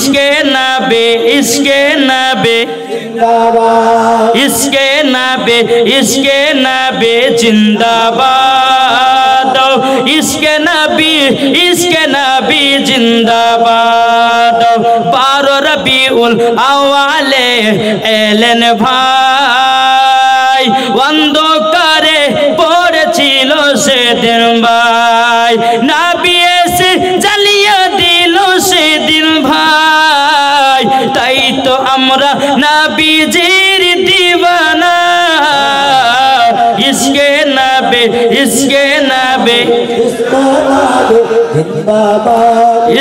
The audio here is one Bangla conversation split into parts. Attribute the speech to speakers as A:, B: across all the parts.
A: ইশকে নবী ইশকে নবী ইশকে নবী ইশকে নবী জিন্দাবাদ ইশকে নবী জিন্দাবাদ 12 রবিউল আউয়ালে এলেন ভাই অন্ধকারে পড়েছিল সেদিন ভাই নবী এসে জ্বালিয়ে দিল সেদিন ভাই তাই তো আমরা নবীজির দিওয়ানা ইশকে নবী ইশকে নবী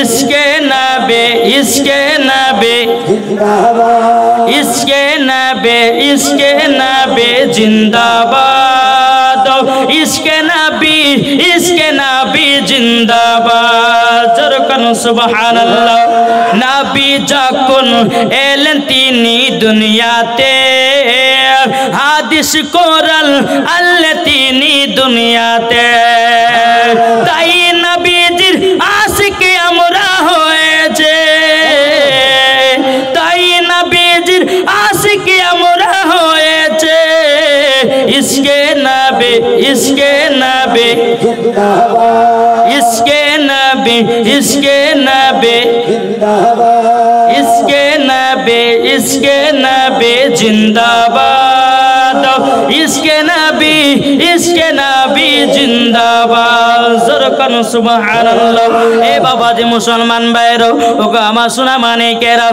A: ইশকে নবী ইশকে নবী ইশকে নবী ইশকে নবী জিন্দাবাদ ইশকে নবী জিন্দাবাদ জরকান সুবহানাল্লাহ নবী যখন এলেন তিনি দুনিয়াতে হাদিস কোরআন আল্লাহ তিনি দুনিয়াতে তাই নবীজির আশিকে আমরা হয়েছে তাই নবীজির আশিকে আমরা হয়েছে ইশকে নবী ইশকে নবী ইশকে নবী ইশকে নবী ইশকে নবী ইশকে নবী জিন্দাবাদ ইশকে নবী জিন্দাবাদ জরকান সুবহানাল্লাহ এ বাবা যে মুসলমান ভাইরা ওগো আমার সোনা মানিকেরা